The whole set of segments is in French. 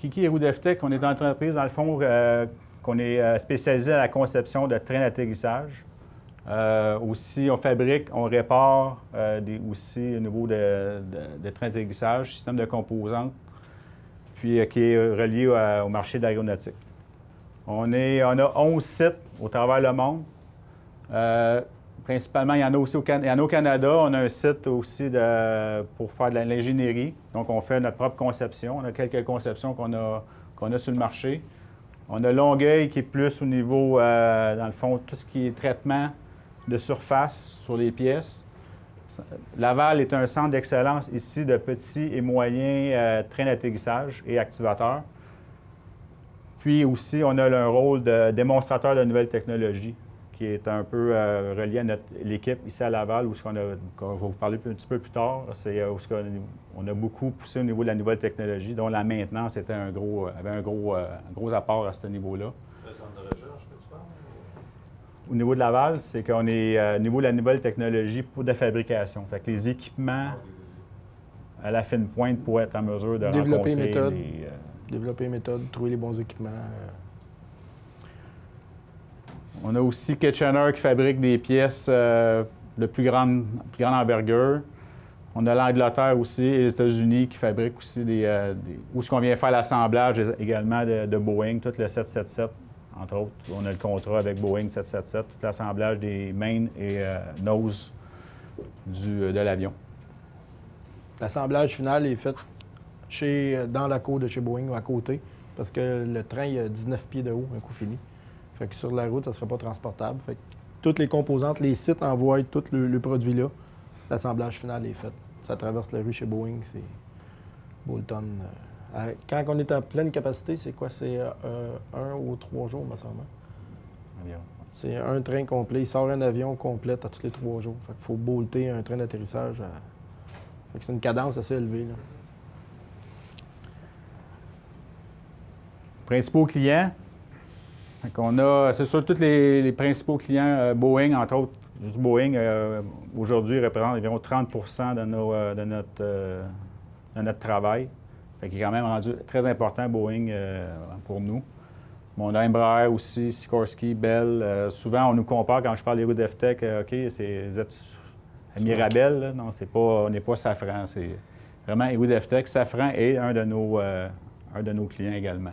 Kiki Aerodeftech, on est une entreprise, dans le fond, qu'on est spécialisé à la conception de trains d'atterrissage. Aussi, on fabrique, on répare aussi au niveau de trains d'atterrissage, système de composantes, puis qui est relié au marché de l'aéronautique. On a 11 sites au travers le monde. Principalement, il y en a aussi au Canada. On a un site aussi pour faire de l'ingénierie. Donc, on fait notre propre conception. On a quelques conceptions qu'on a sur le marché. On a Longueuil qui est plus au niveau, dans le fond, tout ce qui est traitement de surface sur les pièces. Laval est un centre d'excellence ici de petits et moyens trains d'atterrissage et activateurs. Puis aussi, on a un rôle de démonstrateur de nouvelles technologies qui est un peu relié à l'équipe ici à Laval, où je vais vous parler un petit peu plus tard. C'est où on a beaucoup poussé au niveau de la nouvelle technologie, dont la maintenance avait un gros apport à ce niveau-là. Le centre de recherche que tu parles? Au niveau de Laval, c'est qu'on est au niveau de la nouvelle technologie pour de fabrication. Fait que les équipements à la fine pointe pour être en mesure de développer rencontrer développer une méthode, trouver les bons équipements. On a aussi Kitchener qui fabrique des pièces de plus grande envergure. On a l'Angleterre aussi et les États-Unis qui fabriquent aussi où est-ce qu'on vient faire l'assemblage également de Boeing, tout le 777, entre autres. On a le contrat avec Boeing 777, tout l'assemblage des mains et noses de l'avion. L'assemblage final est fait dans la cour de chez Boeing ou à côté, parce que le train il a 19 pieds de haut, un coup fini. Fait que sur la route, ça ne serait pas transportable. Fait que toutes les composantes, les sites envoient tout le produit là. L'assemblage final est fait. Ça traverse la rue chez Boeing, c'est Bolton. Quand on est à pleine capacité, c'est quoi? C'est 1 ou 3 jours, me semble. C'est un train complet. Il sort un avion complet à tous les 3 jours. Fait qu'il faut bolter un train d'atterrissage. Fait que c'est une cadence assez élevée, là. Principaux clients. C'est sûr, tous les principaux clients, Boeing, entre autres, juste Boeing, aujourd'hui, représente environ 30 de notre travail. Fait qu'il est quand même rendu très important, Boeing, pour nous. Bon, on a Embraer aussi, Sikorsky, Bell. Souvent, on nous compare, quand je parle d'Aerodeftech, OK, vous êtes à Mirabel, là. Non, on n'est pas Safran. C'est vraiment Aerodeftech. Safran est un de nos clients également.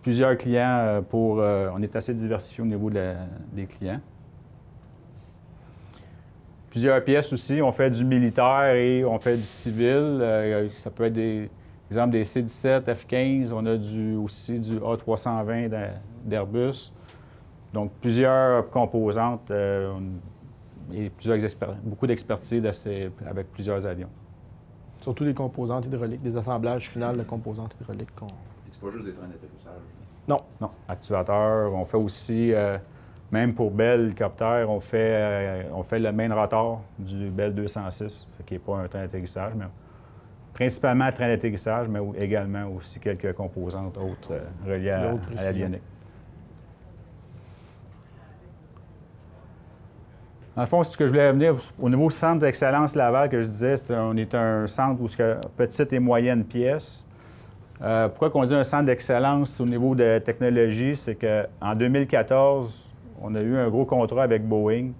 Plusieurs clients on est assez diversifié au niveau des clients. Plusieurs pièces aussi. On fait du militaire et on fait du civil. Ça peut être des C-17, F-15. On a aussi du A320 d'Airbus. Donc, plusieurs composantes et beaucoup d'expertise avec plusieurs avions. Surtout les composantes hydrauliques, des assemblages finaux de composantes hydrauliques. C'est pas juste des trains d'atterrissage? Non. Non. Actuateurs. On fait aussi, même pour Bell Hélicoptère, on fait le main rotor du Bell 206, qui n'est pas un train d'atterrissage, mais principalement un train d'atterrissage, mais également aussi quelques composantes autres reliées à l'avionique. Dans le fond, ce que je voulais venir au niveau centre d'excellence Laval, que je disais, on est un centre où petites et moyennes pièces. Pourquoi on dit un centre d'excellence au niveau de technologie? C'est qu'en 2014, on a eu un gros contrat avec Boeing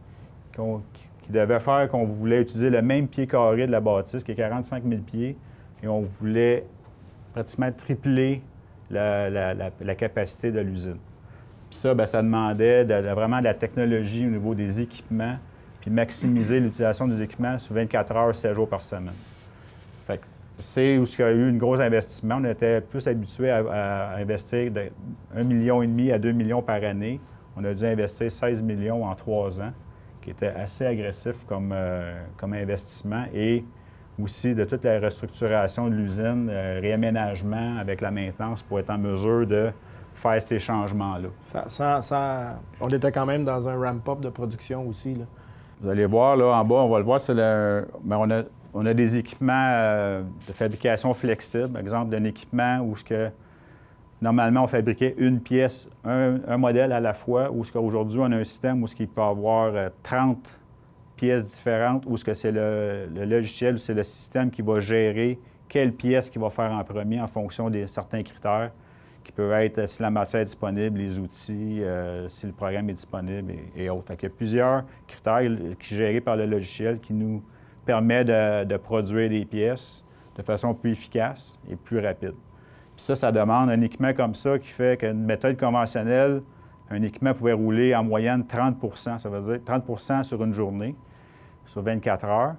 qui devait faire qu'on voulait utiliser le même pied carré de la bâtisse, qui est 45 000 pieds, et on voulait pratiquement tripler la capacité de l'usine. Puis ça, bien, ça demandait vraiment de la technologie au niveau des équipements, puis maximiser l'utilisation des équipements sur 24 heures, 7 jours par semaine. Fait que c'est où il y a eu un gros investissement. On était plus habitué à investir de 1,5 million à 2 millions par année. On a dû investir 16 millions en 3 ans, qui était assez agressif comme investissement. Et aussi de toute la restructuration de l'usine, réaménagement avec la maintenance pour être en mesure de faire ces changements-là. On était quand même dans un ramp-up de production aussi, là. Vous allez voir, là, en bas, on va le voir, on a des équipements de fabrication flexible. Par exemple, d'un équipement où normalement, on fabriquait une pièce, un modèle à la fois, où aujourd'hui, on a un système où il peut y avoir 30 pièces différentes, où c'est le logiciel, c'est le système qui va gérer quelle pièce qu'il va faire en premier en fonction de certains critères qui peuvent être si la matière est disponible, les outils, si le programme est disponible et autres. Il y a plusieurs critères qui sont gérés par le logiciel qui nous permet de produire des pièces de façon plus efficace et plus rapide. Puis ça demande un équipement comme ça qui fait qu'une méthode conventionnelle, un équipement pouvait rouler en moyenne 30 %, ça veut dire 30 % sur une journée, sur 24 heures.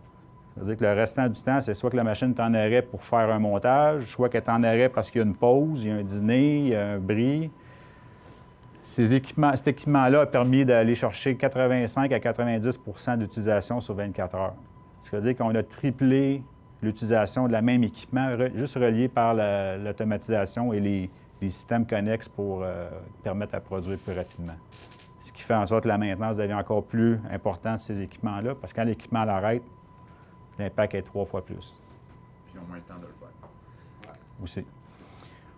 Ça veut dire que le restant du temps, c'est soit que la machine est en arrêt pour faire un montage, soit qu'elle est en arrêt parce qu'il y a une pause, il y a un dîner, il y a un bris. Cet équipement-là a permis d'aller chercher 85 à 90 % d'utilisation sur 24 heures. Ce qui veut dire qu'on a triplé l'utilisation de la même équipement, juste relié par l'automatisation et les systèmes connexes pour permettre à produire plus rapidement. Ce qui fait en sorte que la maintenance devient encore plus importante de ces équipements-là, parce que quand l'équipement l'arrête, l'impact est 3 fois plus. Puis ils ont moins de temps de le faire. Aussi.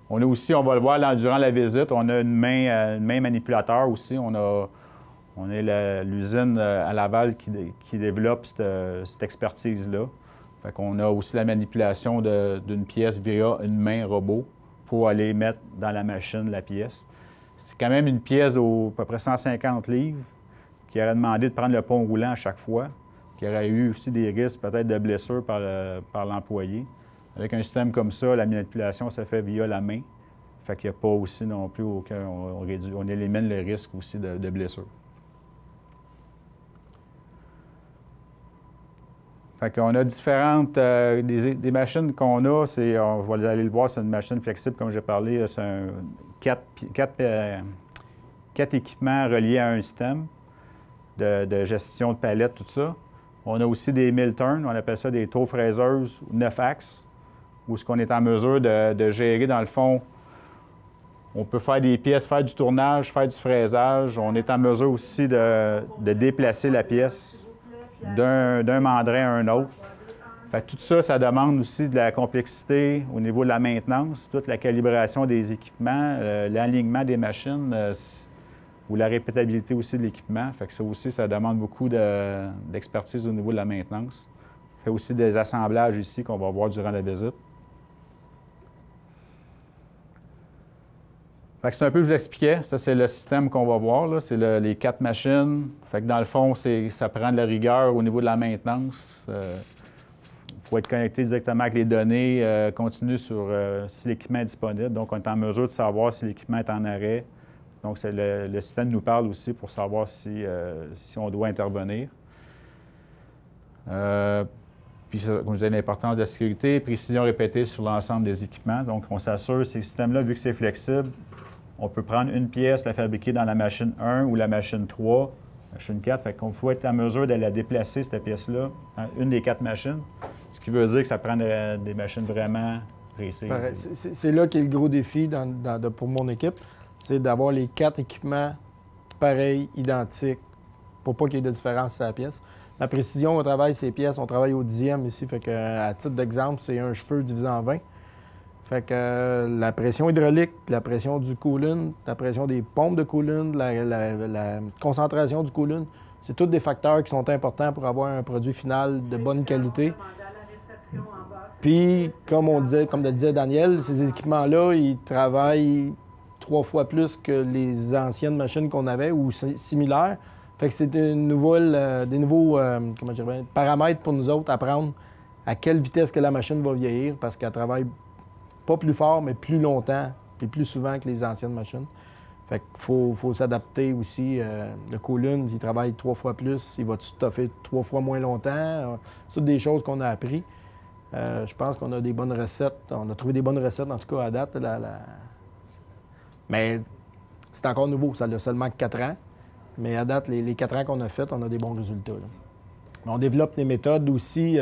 On a aussi, on va le voir durant la visite, on a une main manipulateur aussi. On a l'usine à Laval qui développe cette expertise-là. Fait qu'on a aussi la manipulation d'une pièce via une main robot pour aller mettre dans la machine la pièce. C'est quand même une pièce d'à peu près 150 livres qui aurait demandé de prendre le pont roulant à chaque fois, qui aurait eu aussi des risques peut-être de blessures par l'employé. Avec un système comme ça, la manipulation se fait via la main. Fait qu'il n'y a pas aussi non plus aucun... On élimine le risque aussi de blessure. Fait qu'on a différentes... des machines qu'on a, on va aller le voir, c'est une machine flexible, comme j'ai parlé. C'est quatre équipements reliés à un système de gestion de palettes, tout ça. On a aussi des mill turn, on appelle ça des taux fraiseuses 9 axes, où ce qu'on est en mesure de gérer, dans le fond, on peut faire des pièces, faire du tournage, faire du fraisage. On est en mesure aussi de déplacer la pièce d'un mandrin à un autre. Fait que tout ça, ça demande aussi de la complexité au niveau de la maintenance, toute la calibration des équipements, l'alignement des machines ou la répétabilité aussi de l'équipement. Fait que ça aussi, ça demande beaucoup d'expertise au niveau de la maintenance. On fait aussi des assemblages ici qu'on va voir durant la visite. Fait que c'est un peu, je vous expliquais, ça c'est le système qu'on va voir, là. C'est les 4 machines. Fait que dans le fond, ça prend de la rigueur au niveau de la maintenance. Il faut être connecté directement avec les données continues sur si l'équipement est disponible. Donc, on est en mesure de savoir si l'équipement est en arrêt. Donc, le système nous parle aussi pour savoir si on doit intervenir. Puis, comme je disais, l'importance de la sécurité, précision répétée sur l'ensemble des équipements. Donc, on s'assure que ces systèmes-là, vu que c'est flexible, on peut prendre une pièce, la fabriquer dans la machine 1 ou la machine 3, machine 4. Fait qu'on faut être en mesure de la déplacer, cette pièce-là, dans une des 4 machines. Ce qui veut dire que ça prend des machines vraiment précises. C'est là qu'est le gros défi pour mon équipe, c'est d'avoir les 4 équipements pareils, identiques, pour pas qu'il y ait de différence sur la pièce. La précision, on travaille ces pièces, on travaille au 10e ici, fait que, à titre d'exemple, c'est un cheveu divisé en 20. Fait que la pression hydraulique, la pression du coolant, la pression des pompes de coolant, la concentration du coolant, c'est tous des facteurs qui sont importants pour avoir un produit final de bonne qualité. Puis, comme le disait Daniel, ces équipements-là, ils travaillent 3 fois plus que les anciennes machines qu'on avait ou similaires. Fait que c'est des nouveaux paramètres pour nous autres à prendre à quelle vitesse que la machine va vieillir parce qu'elle travaille pas plus fort, mais plus longtemps et plus souvent que les anciennes machines. Fait qu'il faut s'adapter aussi. Le coolant, il travaille 3 fois plus, il va stuffer 3 fois moins longtemps. C'est toutes des choses qu'on a appris. Je pense qu'on a des bonnes recettes. On a trouvé des bonnes recettes, en tout cas, à date. Mais c'est encore nouveau. Ça a seulement 4 ans. Mais à date, les 4 ans qu'on a fait, on a des bons résultats, là. On développe des méthodes aussi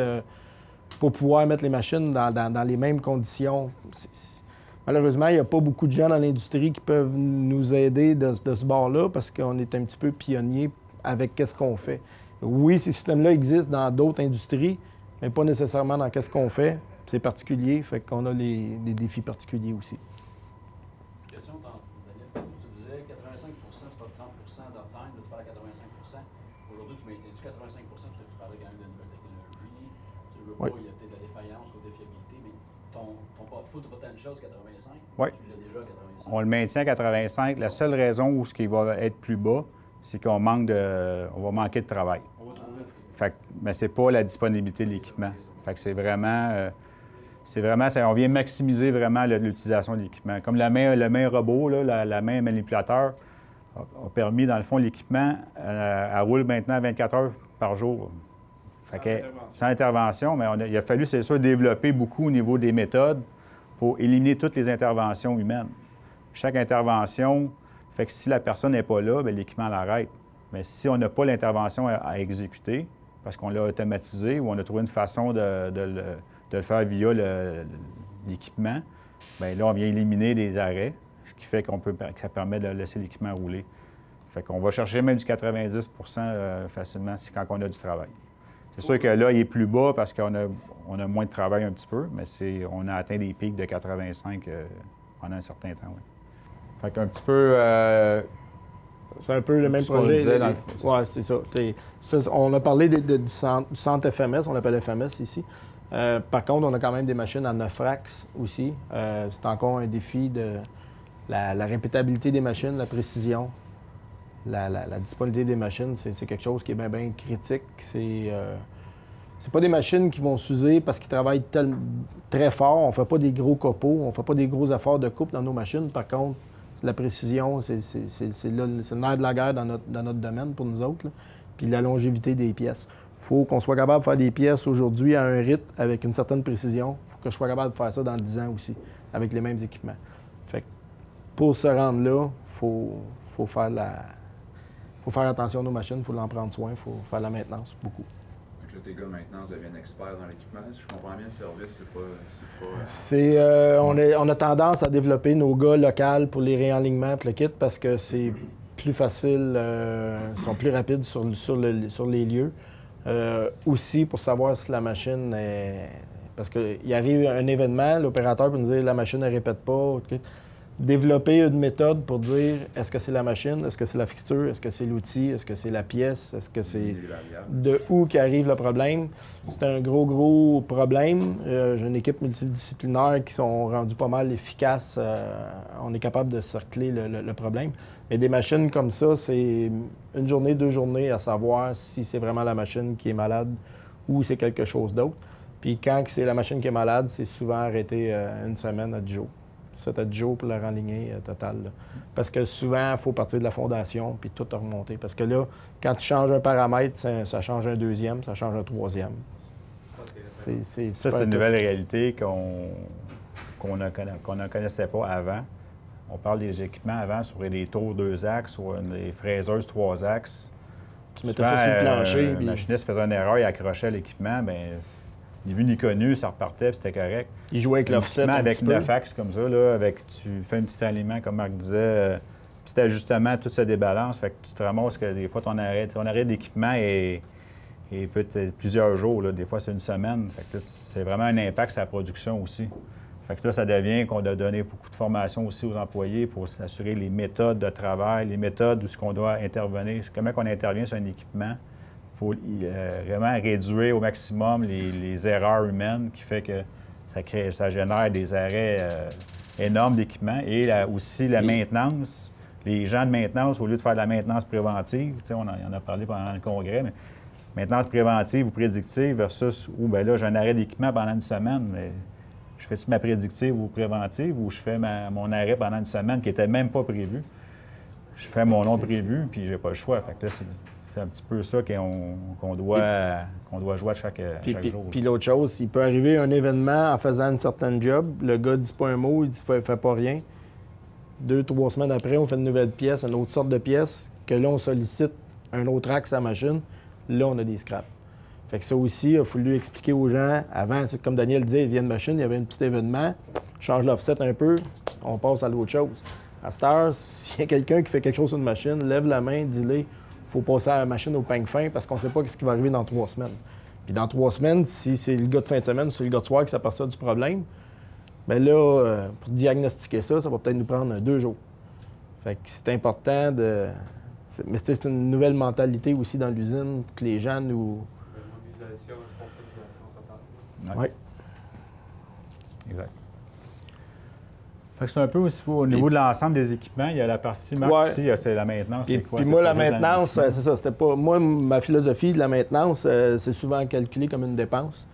pour pouvoir mettre les machines dans les mêmes conditions. Malheureusement, il n'y a pas beaucoup de gens dans l'industrie qui peuvent nous aider de ce bord-là parce qu'on est un petit peu pionnier avec qu'est-ce qu'on fait. Oui, ces systèmes-là existent dans d'autres industries, mais pas nécessairement dans qu'est-ce qu'on fait. C'est particulier, fait qu'on a des défis particuliers aussi. Question, Daniel, tu disais 85 c'est pas 30 d'uptime, là tu parles à 85 Aujourd'hui, tu maintiens-tu 85 parce que tu parlais quand même de nouvelles technologies? Tu veux pas, il y a peut-être de la défaillance ou de la fiabilité, mais ton full potential, c'est 85. Oui. Tu l'as déjà à 85. On le maintient à 85. La seule raison où ce qui va être plus bas, c'est qu'on va manquer de travail. On va trouver. Mais c'est pas la disponibilité de l'équipement. Fait que c'est vraiment, on vient maximiser vraiment l'utilisation de l'équipement. Comme la main robot, là, la main manipulateur, a permis, dans le fond, l'équipement, elle roule maintenant 24 heures par jour. Sans intervention, mais il a fallu, c'est sûr, développer beaucoup au niveau des méthodes pour éliminer toutes les interventions humaines. Chaque intervention fait que si la personne n'est pas là, bien, l'équipement l'arrête. Mais si on n'a pas l'intervention à exécuter, parce qu'on l'a automatisé ou on a trouvé une façon de le faire via l'équipement, bien là, on vient éliminer des arrêts, ce qui fait que ça permet de laisser l'équipement rouler. Fait qu'on va chercher même du 90 facilement quand on a du travail. C'est sûr que là, il est plus bas parce qu'on a moins de travail un petit peu, mais on a atteint des pics de 85 pendant un certain temps. Oui. Fait qu'un petit peu... c'est un peu le même projet. Oui, c'est ça. On a parlé du centre FMS, on l'appelle FMS ici. Par contre, on a quand même des machines à 9 racks aussi. C'est encore un défi de la répétabilité des machines, la précision. La disponibilité des machines, c'est quelque chose qui est bien critique. C'est pas des machines qui vont s'user parce qu'ils travaillent très fort. On fait pas des gros copeaux, on fait pas des gros efforts de coupe dans nos machines. Par contre, la précision, c'est le nerf de la guerre dans notre domaine pour nous autres. Là. Puis la longévité des pièces. Il faut qu'on soit capable de faire des pièces aujourd'hui à un rythme avec une certaine précision. Il faut que je sois capable de faire ça dans 10 ans aussi, avec les mêmes équipements. Fait que pour se rendre là, faut faire attention à nos machines, il faut en prendre soin, il faut faire la maintenance, beaucoup. Donc là, tes gars maintenant deviennent experts dans l'équipement. Si je comprends bien, le service, c'est pas... On a tendance à développer nos gars locaux pour les réalignements et le kit parce que c'est plus facile, sont plus rapides sur les lieux. Aussi pour savoir si la machine est... Parce qu'il arrive un événement, l'opérateur peut nous dire la machine ne répète pas. Okay. Développer une méthode pour dire est-ce que c'est la machine, est-ce que c'est la fixture, est-ce que c'est l'outil, est-ce que c'est la pièce, est-ce que c'est de où qu'arrive le problème. C'est un gros problème. J'ai une équipe multidisciplinaire qui sont rendues pas mal efficaces. On est capable de cercler le problème. Mais des machines comme ça, c'est une journée, 2 journées à savoir si c'est vraiment la machine qui est malade ou c'est quelque chose d'autre. Puis quand c'est la machine qui est malade, c'est souvent arrêté une semaine à 10 jours. 7 à 10 jours pour la renligner total. Là. Parce que souvent, il faut partir de la fondation puis tout remonter. Parce que là, quand tu changes un paramètre, ça change un deuxième, ça change un troisième. C'est une nouvelle réalité qu'on ne connaissait pas avant. On parle des équipements avant sur des tours 2 axes ou des fraiseuses 3 axes. Tu mettais ça sur le plancher. Le machiniste faisait une erreur, il accrochait l'équipement, bien, ni vu ni connu, ça repartait, puis c'était correct. Il jouait avec l'offset avec 9 axes comme ça, là, tu fais un petit alignement, comme Marc disait, petit ajustement, tout se débalance. Fait que tu te ramasses que des fois, ton arrêt d'équipement est peut-être plusieurs jours. Là. Des fois, c'est une semaine. Fait que là, c'est vraiment un impact sur la production aussi. Fait que là, ça devient qu'on doit donner beaucoup de formation aussi aux employés pour s'assurer les méthodes de travail, les méthodes où ce qu'on doit intervenir, comment on intervient sur un équipement. Il faut vraiment réduire au maximum les erreurs humaines qui fait que ça génère des arrêts énormes d'équipement. Et aussi la maintenance. Les gens de maintenance, au lieu de faire de la maintenance préventive, on en a parlé pendant le congrès, mais maintenance préventive ou prédictive versus où, bien là, j'ai un arrêt d'équipement pendant une semaine. Mais je fais-tu ma prédictive ou préventive ou je fais mon arrêt pendant une semaine qui n'était même pas prévu? Je fais mon non prévu, puis j'ai pas le choix. Fait que là, c'est un petit peu ça qu'on doit jouer à chaque jour. Puis l'autre chose, il peut arriver un événement en faisant une certaine job, le gars ne dit pas un mot, il ne fait pas rien. 2-3 semaines après, on fait une nouvelle pièce, une autre sorte de pièce, que là, on sollicite un autre axe à la machine. Là, on a des scraps. Fait que ça aussi, il a fallu expliquer aux gens. Avant, c'est comme Daniel disait, il vient de machine, il y avait un petit événement, change l'offset un peu, on passe à l'autre chose. À cette heure, s'il y a quelqu'un qui fait quelque chose sur une machine, lève la main, dis-le. Il faut passer à la machine au peigne fin parce qu'on ne sait pas ce qui va arriver dans 3 semaines. Puis dans 3 semaines, si c'est le gars de fin de semaine ou c'est le gars de soir qui s'aperçoit du problème, bien là, pour diagnostiquer ça, ça va peut-être nous prendre 2 jours. Fait que c'est important de... Mais c'est une nouvelle mentalité aussi dans l'usine, que les gens nous... Mobilisation, responsabilisation totale. Oui. Exact. Fait que c'est un peu aussi au niveau de l'ensemble des équipements, il y a la partie Marc aussi, c'est la maintenance. Puis moi, la maintenance, c'est ça. C'était pas. Moi, ma philosophie de la maintenance, c'est souvent calculé comme une dépense.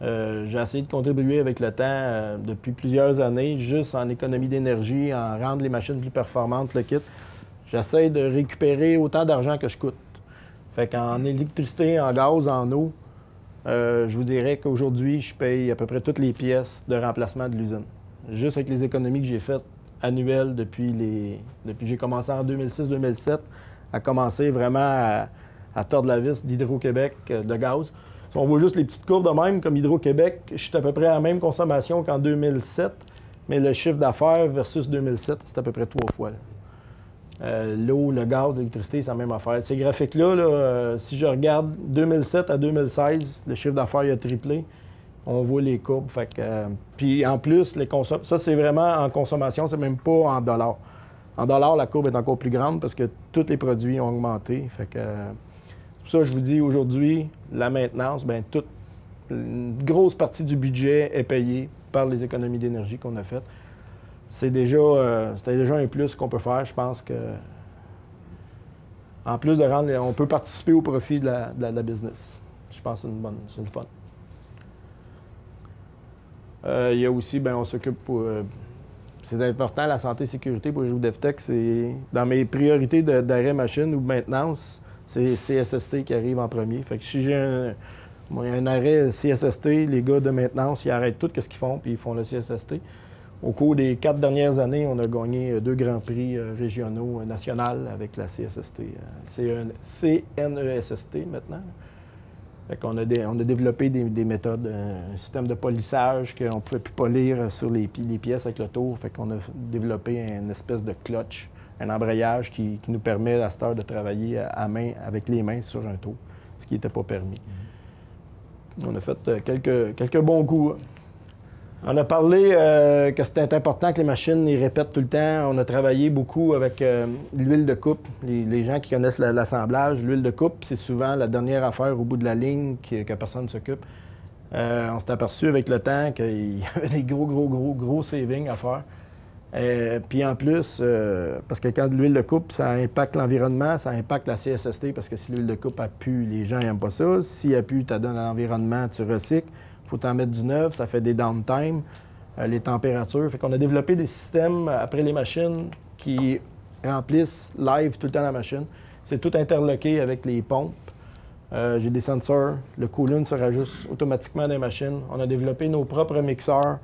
J'ai essayé de contribuer avec le temps depuis plusieurs années, juste en économie d'énergie, en rendre les machines plus performantes, le kit. J'essaie de récupérer autant d'argent que je coûte. Fait qu'en électricité, en gaz, en eau, je vous dirais qu'aujourd'hui, je paye à peu près toutes les pièces de remplacement de l'usine. Juste avec les économies que j'ai faites annuelles depuis que j'ai commencé en 2006-2007, à commencer vraiment à tordre la vis d'Hydro-Québec de gaz. Si on voit juste les petites courbes de même, comme Hydro-Québec, je suis à peu près à la même consommation qu'en 2007, mais le chiffre d'affaires versus 2007, c'est à peu près 3 fois. L'eau, le gaz, l'électricité, c'est la même affaire. Ces graphiques-là, si je regarde 2007 à 2016, le chiffre d'affaires a triplé. On voit les courbes. Fait que, puis en plus, ça, c'est vraiment en consommation, c'est même pas en dollars. En dollars, la courbe est encore plus grande parce que tous les produits ont augmenté. Fait que, pour ça, je vous dis aujourd'hui, la maintenance, bien, une grosse partie du budget est payée par les économies d'énergie qu'on a faites. C'était déjà un plus qu'on peut faire. Je pense que, en plus de rendre, on peut participer au profit de la business. Je pense que c'est le fun. Il y a aussi, bien, on s'occupe c'est important, la santé et sécurité pour Héroux-Devtech. C'est dans mes priorités d'arrêt machine ou de maintenance, c'est CSST qui arrive en premier. Fait que si j'ai un arrêt CSST, les gars de maintenance, ils arrêtent tout ce qu'ils font, puis ils font le CSST. Au cours des 4 dernières années, on a gagné 2 grands prix régionaux nationaux avec la CSST. CNESST maintenant. Fait qu'on a développé des méthodes, un système de polissage qu'on ne pouvait plus polir sur les pièces avec le tour. Fait qu'on a développé une espèce de clutch, un embrayage qui nous permet à cette heure de travailler à main, avec les mains sur un tour, ce qui n'était pas permis. On a fait quelques bons coups. On a parlé que c'était important que les machines les répètent tout le temps. On a travaillé beaucoup avec l'huile de coupe. Les gens qui connaissent l'assemblage, l'huile de coupe, c'est souvent la dernière affaire au bout de la ligne que personne ne s'occupe. On s'est aperçu avec le temps qu'il y avait des gros savings à faire. Puis en plus, parce que quand l'huile de coupe, ça impacte l'environnement, ça impacte la CSST, parce que si l'huile de coupe a pu, les gens n'aiment pas ça. Si elle a pu, tu donnes à l'environnement, tu recycles. Il faut en mettre du neuf, ça fait des downtime, les températures. Fait qu'on a développé des systèmes après les machines qui remplissent live tout le temps la machine. C'est tout interloqué avec les pompes. J'ai des sensors. Le coolant se rajoute automatiquement dans les machines. On a développé nos propres mixeurs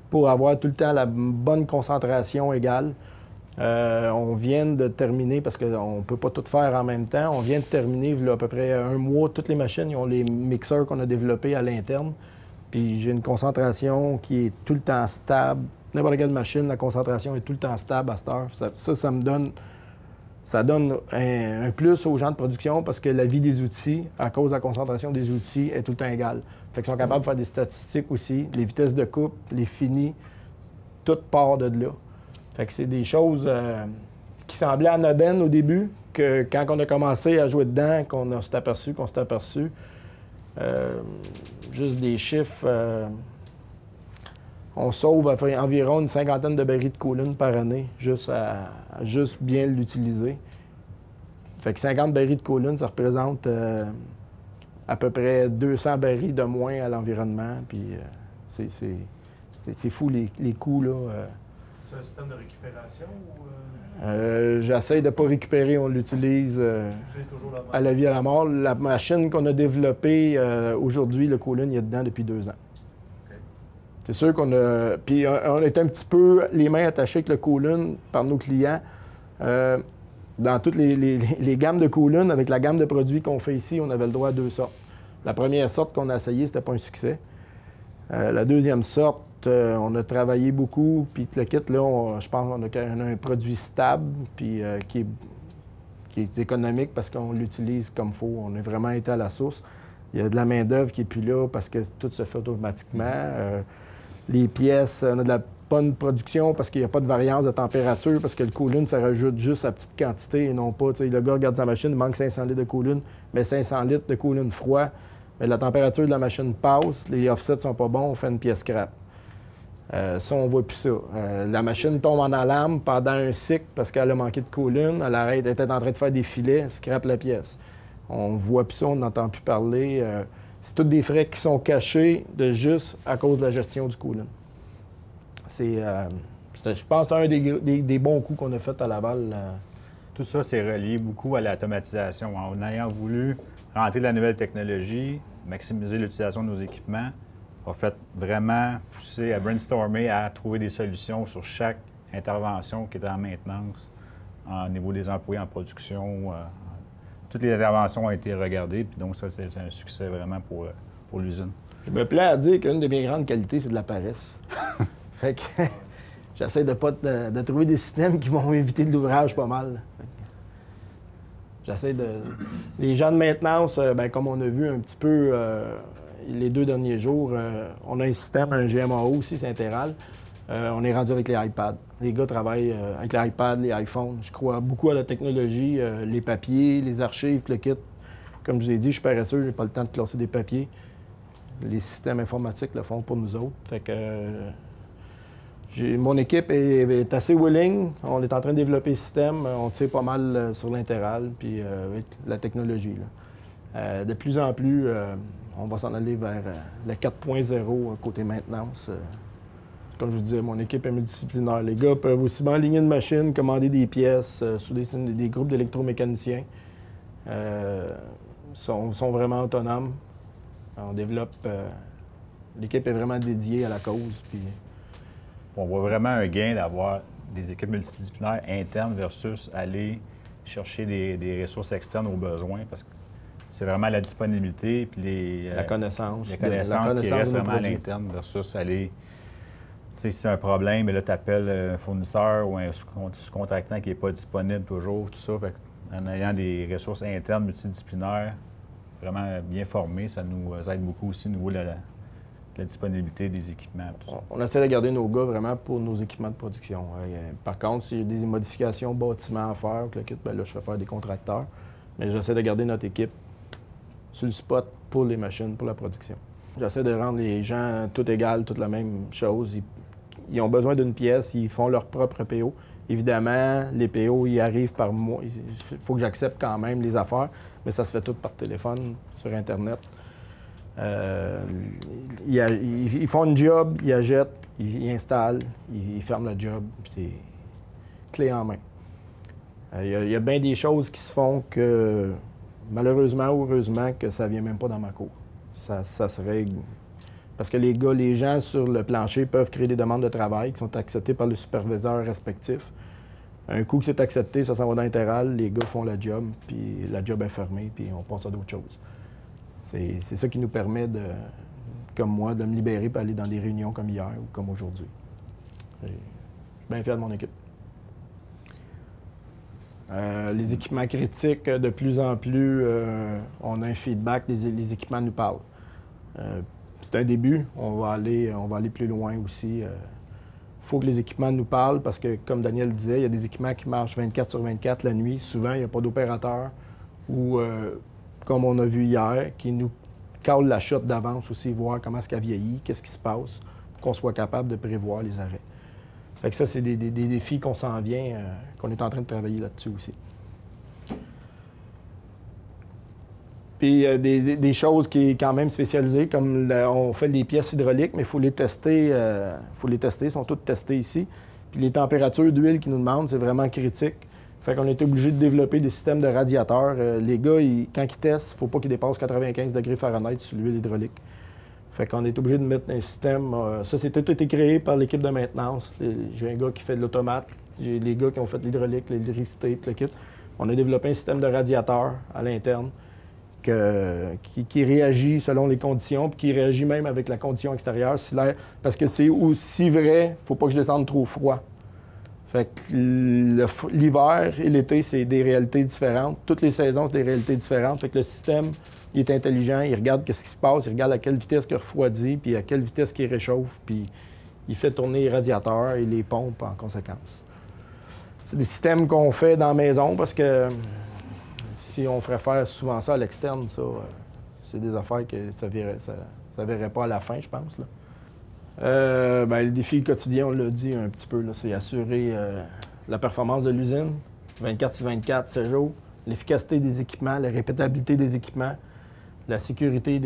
pour avoir tout le temps la bonne concentration égale. On vient de terminer, parce qu'on ne peut pas tout faire en même temps, on vient de terminer, il y a à peu près 1 mois, toutes les machines ils ont les mixeurs qu'on a développés à l'interne. Puis j'ai une concentration qui est tout le temps stable. N'importe quelle machine, la concentration est tout le temps stable à cette heure. Ça donne un plus aux gens de production parce que la vie des outils, à cause de la concentration des outils, est tout le temps égale. Fait qu'ils sont capables de faire des statistiques aussi, les vitesses de coupe, les finis, tout part de là. Fait que c'est des choses qui semblaient anodines au début, que quand on a commencé à jouer dedans, qu'on s'est aperçu. Juste des chiffres, on sauve environ une 50aine de barils de coolant par année, juste bien l'utiliser. Fait que 50 barils de coolant, ça représente à peu près 200 barils de moins à l'environnement. Puis c'est fou les coûts, là. C'est un système de récupération ou... J'essaie de ne pas récupérer, on l'utilise à la vie à la mort. La machine qu'on a développée aujourd'hui, le coolant, il est dedans depuis 2 ans. Okay. C'est sûr qu'on a... Puis on est un petit peu les mains attachées avec le coolant par nos clients. Dans toutes les gammes de coolant, avec la gamme de produits qu'on fait ici, on avait le droit à 2 sortes. La première sorte qu'on a essayée, c'était pas un succès. La deuxième sorte, on a travaillé beaucoup, puis le kit, là, je pense qu'on a un produit stable, puis qui est économique parce qu'on l'utilise comme il faut. On a vraiment été à la source. Il y a de la main-d'œuvre qui n'est plus là parce que tout se fait automatiquement. Les pièces, on a de la bonne production parce qu'il n'y a pas de variance de température, parce que le coolant, ça rajoute juste à petite quantité et non pas. Le gars regarde sa machine, il manque 500 litres de coolant, mais 500 litres de coolant froid. Mais la température de la machine passe, les offsets sont pas bons, on fait une pièce scrap. Ça, on ne voit plus ça. La machine tombe en alarme pendant un cycle parce qu'elle a manqué de colonne, elle arrête, elle était en train de faire des filets, elle scrape la pièce. On ne voit plus ça, on n'entend plus parler. C'est tous des frais qui sont cachés de juste à cause de la gestion du coolant. Je pense que c'est un des bons coups qu'on a fait à Laval. Tout ça, c'est relié beaucoup à l'automatisation. En ayant voulu rentrer de la nouvelle technologie, maximiser l'utilisation de nos équipements, on a fait vraiment pousser à brainstormer, à trouver des solutions sur chaque intervention qui était en maintenance, au niveau des employés en production. Toutes les interventions ont été regardées, puis donc ça, c'est un succès vraiment pour l'usine. Je me plais à dire qu'une de mes grandes qualités, c'est de la paresse. Fait que j'essaie de trouver des systèmes qui vont éviter de l'ouvrage pas mal. J'essaie de... Les gens de maintenance, comme on a vu un petit peu les 2 derniers jours, on a un système, un GMAO aussi, c'est Interal. On est rendu avec les iPads. Les gars travaillent avec les iPads, les iPhones. Je crois beaucoup à la technologie, les papiers, les archives, le kit. Comme je vous ai dit, je suis paresseux, j'ai pas le temps de classer des papiers. Les systèmes informatiques le font pour nous autres. Fait que mon équipe est assez willing. On est en train de développer le système. On tire pas mal sur l'Interal puis avec la technologie. Là. De plus en plus, on va s'en aller vers le 4.0 côté maintenance. Comme je vous disais, mon équipe est multidisciplinaire. Les gars peuvent aussi bien aligner une machine, commander des pièces sur des groupes d'électromécaniciens. Sont vraiment autonomes. On développe... l'équipe est vraiment dédiée à la cause. Puis... On voit vraiment un gain d'avoir des équipes multidisciplinaires internes versus aller chercher des ressources externes aux besoins, parce que c'est vraiment la disponibilité puis la connaissance qui reste vraiment à l'interne versus aller... Tu sais, si c'est un problème, mais là, tu appelles un fournisseur ou un sous-contractant qui n'est pas disponible toujours, tout ça. Fait en ayant des ressources internes multidisciplinaires vraiment bien formées, ça nous aide beaucoup aussi au niveau de la disponibilité des équipements. Tout ça. On essaie de garder nos gars vraiment pour nos équipements de production. Par contre, s'il y a des modifications bâtiments à faire, là, je fais faire des contracteurs. Mais j'essaie de garder notre équipe sur le spot pour les machines, pour la production. J'essaie de rendre les gens tout égal, toute la même chose. Ils ont besoin d'une pièce, ils font leur propre PO. Évidemment, les PO, ils arrivent par mois. Il faut que j'accepte quand même les affaires, mais ça se fait tout par téléphone, sur Internet. Ils font une job, ils achètent, ils installent, ils ferment le job, puis c'est clé en main. Il y a bien des choses qui se font que, malheureusement ou heureusement, que ça ne vient même pas dans ma cour. Ça se règle. Parce que les gens sur le plancher peuvent créer des demandes de travail qui sont acceptées par le superviseur respectif. Un coup que c'est accepté, ça s'en va dans l'Interal, les gars font la job, puis la job est fermée, puis on passe à d'autres choses. C'est ça qui nous permet, comme moi, de me libérer et aller dans des réunions comme hier ou comme aujourd'hui. Je suis bien fier de mon équipe. Les équipements critiques, de plus en plus, on a un feedback, les équipements nous parlent. C'est un début, on va aller plus loin aussi. Il faut que les équipements nous parlent parce que, comme Daniel disait, il y a des équipements qui marchent 24 sur 24 la nuit. Souvent, il n'y a pas d'opérateur ou, comme on a vu hier, qui nous cale la shot d'avance aussi, voir comment est-ce qu'elle vieillit, qu'est-ce qui se passe, pour qu'on soit capable de prévoir les arrêts. Fait que ça, c'est des défis qu'on s'en vient, qu'on est en train de travailler là-dessus aussi. Puis des choses qui est quand même spécialisées, comme on fait des pièces hydrauliques, mais il faut les tester. Ils sont toutes testées ici. Puis les températures d'huile qu'ils nous demandent, c'est vraiment critique. Fait qu'on est obligé de développer des systèmes de radiateurs. Les gars, quand ils testent, il ne faut pas qu'ils dépassent 95 degrés Fahrenheit sur l'huile hydraulique. Fait qu'on est obligé de mettre un système. Ça, c'était tout été créé par l'équipe de maintenance. J'ai un gars qui fait de l'automate. J'ai les gars qui ont fait l'hydraulique, l'électricité, tout le kit. On a développé un système de radiateur à l'interne qui réagit selon les conditions, puis qui réagit même avec la condition extérieure. Parce que c'est aussi vrai, il ne faut pas que je descende trop froid. Fait que l'hiver et l'été, c'est des réalités différentes. Toutes les saisons, c'est des réalités différentes. Fait que le système, il est intelligent, il regarde qu'est-ce qui se passe, il regarde à quelle vitesse il refroidit, puis à quelle vitesse il réchauffe, puis il fait tourner les radiateurs et les pompes en conséquence. C'est des systèmes qu'on fait dans la maison parce que si on ferait faire souvent ça à l'externe, ça, c'est des affaires que ça verrait pas à la fin, je pense. Là. Le défi quotidien, on l'a dit un petit peu, c'est assurer la performance de l'usine, 24/24, 7 jours, l'efficacité des équipements, la répétabilité des équipements, la sécurité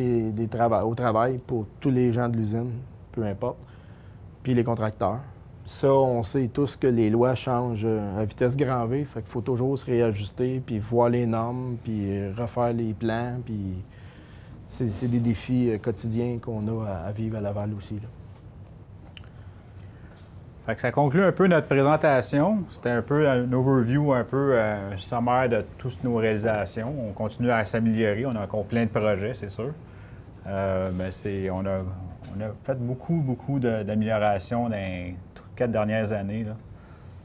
au travail pour tous les gens de l'usine, peu importe, puis les contracteurs. Ça, on sait tous que les lois changent à vitesse grand V, fait qu'il faut toujours se réajuster, puis voir les normes, puis refaire les plans, puis c'est des défis quotidiens qu'on a à vivre à Laval aussi, là. Fait que ça conclut un peu notre présentation. C'était un peu un overview, un peu un sommaire de toutes nos réalisations. On continue à s'améliorer. On a encore plein de projets, c'est sûr. On a fait beaucoup d'améliorations dans les 4 dernières années, là.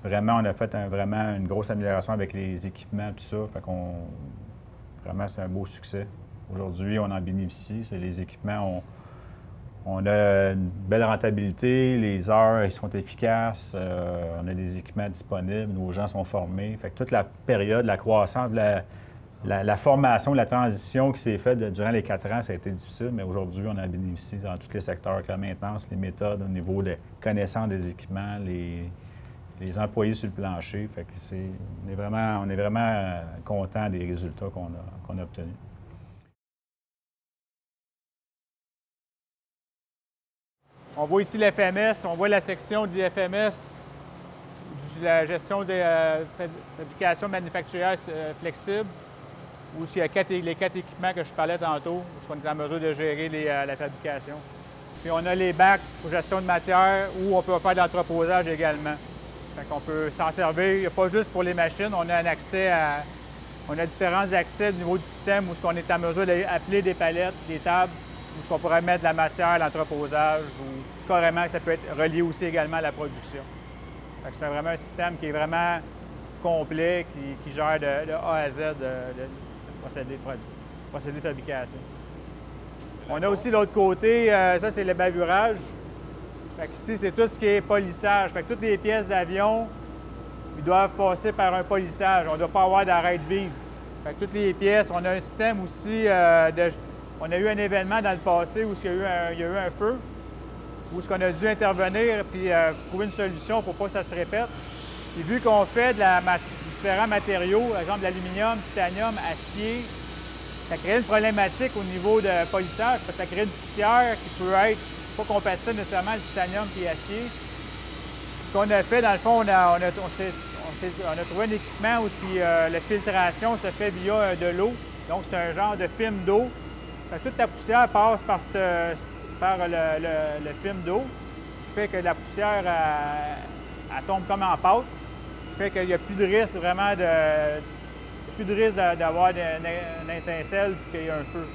Vraiment, on a fait vraiment une grosse amélioration avec les équipements, tout ça. Fait vraiment, c'est un beau succès. Aujourd'hui, on en bénéficie. Les équipements, on a une belle rentabilité, les heures ils sont efficaces, on a des équipements disponibles, nos gens sont formés. Fait que toute la période, la croissance, la formation, la transition qui s'est faite durant les 4 ans, ça a été difficile, mais aujourd'hui, on en bénéficie dans tous les secteurs, avec la maintenance, les méthodes au niveau de connaissance des équipements, les employés sur le plancher. Fait que on est vraiment content des résultats qu'on a obtenus. On voit ici l'FMS, on voit la section du FMS, de la gestion des fabrications manufacturières flexibles, où il y a les 4 équipements que je parlais tantôt, où on est en mesure de gérer la fabrication. Puis on a les bacs pour gestion de matière, où on peut faire de l'entreposage également. Fait qu'on peut s'en servir, pas juste pour les machines, on a un accès on a différents accès au niveau du système où on est en mesure d'appeler des palettes, des tables, où on pourrait mettre de la matière à l'entreposage ou carrément ça peut être relié aussi également à la production. C'est vraiment un système qui est vraiment complet, qui gère de A à Z de procédé de fabrication. On a aussi l'autre côté, ça c'est le bavurage. Ici, c'est tout ce qui est polissage. Toutes les pièces d'avion, ils doivent passer par un polissage. On ne doit pas avoir d'arrêt de vivre. Toutes les pièces, on a un système aussi on a eu un événement dans le passé où il y a eu un feu, où on a dû intervenir et trouver une solution pour pas que ça se répète. Et vu qu'on fait différents matériaux, par exemple de l'aluminium, titanium, acier, ça crée une problématique au niveau de polissage, parce que ça crée une poussière qui peut être pas compatible nécessairement le titanium et l'acier. Ce qu'on a fait, dans le fond, on a trouvé un équipement où la filtration se fait via de l'eau. Donc, c'est un genre de film d'eau. Toute la poussière passe par le film d'eau, qui fait que la poussière elle tombe comme en pâte, qui fait qu'il n'y a plus de risque vraiment d'avoir une étincelle et qu'il y ait un feu.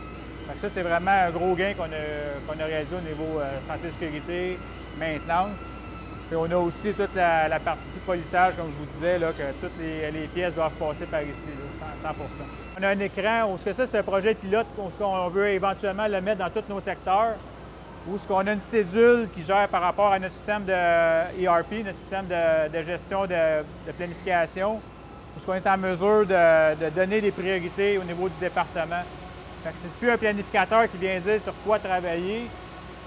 Ça, c'est vraiment un gros gain qu'on a réalisé au niveau santé-sécurité, maintenance. Puis on a aussi toute la partie polissage, comme je vous disais, là, que toutes les pièces doivent passer par ici, là, 100%. On a un écran où ça, c'est un projet pilote, où on veut éventuellement le mettre dans tous nos secteurs, où on a une cédule qui gère par rapport à notre système de ERP, notre système de gestion de planification, où on est en mesure de donner des priorités au niveau du département. Ce n'est plus un planificateur qui vient dire sur quoi travailler.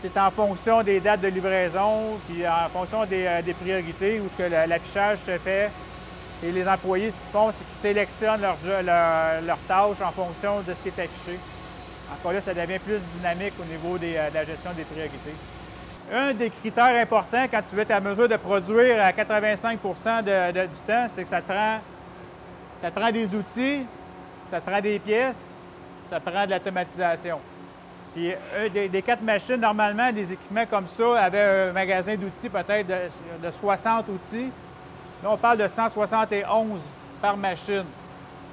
C'est en fonction des dates de livraison, puis en fonction des priorités, où l'affichage se fait. Et les employés, ce qu'ils font, c'est qu'ils sélectionnent leurs tâches en fonction de ce qui est affiché. Encore là, ça devient plus dynamique au niveau de la gestion des priorités. Un des critères importants quand tu veux être à mesure de produire à 85 du temps, c'est que ça te prend des outils, ça te prend des pièces, ça te prend de l'automatisation. Puis des 4 machines, normalement, des équipements comme ça avaient un magasin d'outils peut-être de 60 outils. Là, on parle de 171 par machine.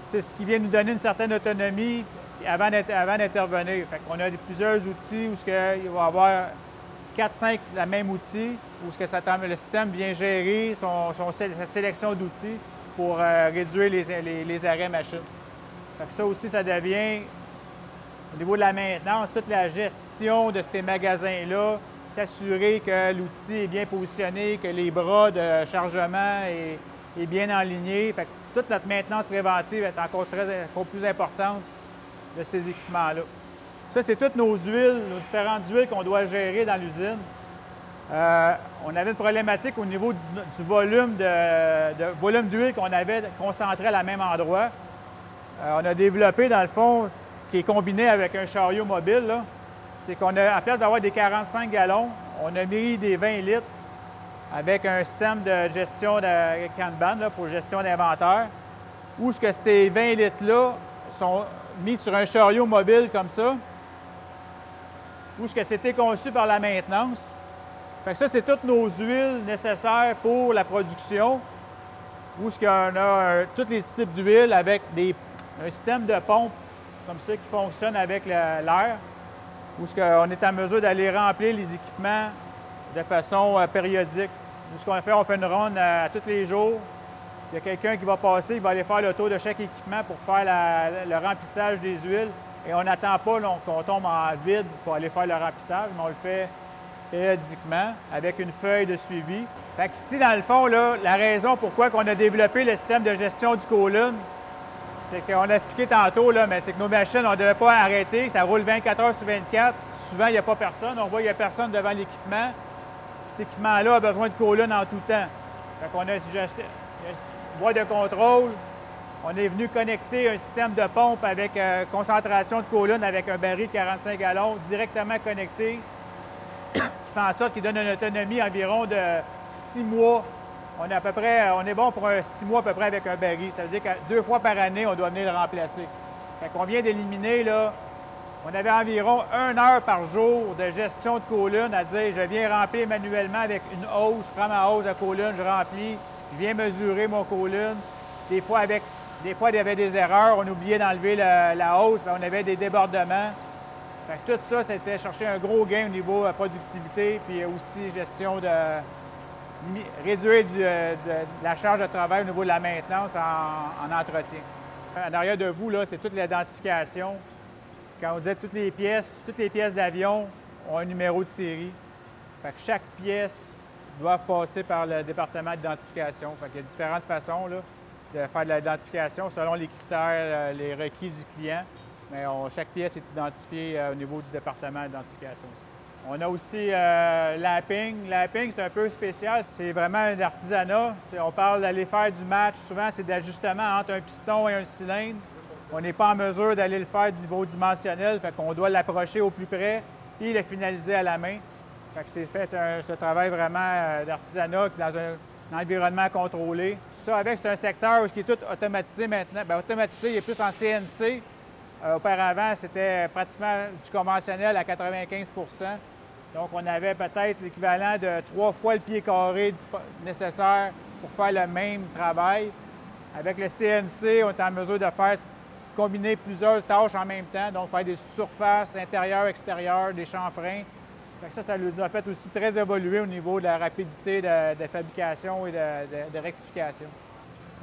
C'est ce qui vient nous donner une certaine autonomie avant d'intervenir. On a plusieurs outils où il va y avoir 4-5 le même outil, où le système vient gérer sa sélection d'outils pour réduire les arrêts machines. Ça aussi, ça devient, au niveau de la maintenance, toute la gestion de ces magasins-là, s'assurer que l'outil est bien positionné, que les bras de chargement est bien enlignés. Toute notre maintenance préventive est encore plus importante de ces équipements-là. Ça, c'est toutes nos huiles, nos différentes huiles qu'on doit gérer dans l'usine. On avait une problématique au niveau du volume volume d'huile qu'on avait concentré à la même endroit. On a développé, dans le fond, qui est combiné avec un chariot mobile, c'est qu'on a, à place d'avoir des 45 gallons, on a mis des 20 litres avec un système de gestion de Kanban pour gestion d'inventaire, où ce que ces 20 litres-là sont mis sur un chariot mobile comme ça, où ce que c'était conçu par la maintenance. Fait que ça, c'est toutes nos huiles nécessaires pour la production, où ce qu'on a tous les types d'huile avec un système de pompe comme ça qui fonctionne avec l'air, où ce qu'on est en mesure d'aller remplir les équipements de façon périodique. Nous, ce qu'on fait, on fait une ronde à tous les jours. Il y a quelqu'un qui va passer, il va aller faire le tour de chaque équipement pour faire le remplissage des huiles. Et on n'attend pas qu'on tombe en vide pour aller faire le remplissage, mais on le fait périodiquement avec une feuille de suivi. Fait qu'ici, dans le fond, là, la raison pourquoi on a développé le système de gestion du côlon, c'est qu'on a expliqué tantôt, là, mais c'est que nos machines, on ne devait pas arrêter. Ça roule 24 heures sur 24. Souvent, il n'y a pas personne. On voit qu'il n'y a personne devant l'équipement. Cet équipement-là a besoin de côlon en tout temps. Fait qu'on a une boîte de contrôle. On est venu connecter un système de pompe avec concentration de côlon avec un baril de 45 gallons directement connecté, qui fait en sorte qu'il donne une autonomie environ de 6 mois. On est bon pour 6 mois à peu près avec un baril. Ça veut dire que 2 fois par année, on doit venir le remplacer. Fait qu'on vient d'éliminer, là, on avait environ 1 heure par jour de gestion de côlon, à dire je viens remplir manuellement avec une hausse, je prends ma hausse de côlon, je remplis, je viens mesurer mon côlon. Des fois, il y avait des erreurs, on oubliait d'enlever la hausse, on avait des débordements. Fait que tout ça, c'était chercher un gros gain au niveau productivité, puis aussi gestion de réduire la charge de travail au niveau de la maintenance en entretien. En arrière de vous, là, c'est toute l'identification. Quand on disait toutes les pièces d'avion ont un numéro de série. Fait que chaque pièce doit passer par le département d'identification. Fait qu'il y a différentes façons là, de faire de l'identification selon les critères, les requis du client. Mais chaque pièce est identifiée au niveau du département d'identification aussi. On a aussi lapping. Lapping, c'est un peu spécial. C'est vraiment un artisanat. On parle d'aller faire du match. Souvent, c'est d'ajustement entre un piston et un cylindre. On n'est pas en mesure d'aller le faire du niveau dimensionnel. Fait qu'on doit l'approcher au plus près et le finaliser à la main. Fait que c'est fait ce travail vraiment d'artisanat dans un environnement contrôlé. Ça, c'est un secteur qui est tout automatisé maintenant. Bien, automatisé, il est plus en CNC. Auparavant, c'était pratiquement du conventionnel à 95 %. Donc, on avait peut-être l'équivalent de 3 fois le pied carré nécessaire pour faire le même travail. Avec le CNC, on est en mesure de combiner plusieurs tâches en même temps, donc faire des surfaces intérieures, extérieures, des chanfreins. Ça nous a fait aussi très évoluer au niveau de la rapidité de fabrication et de rectification.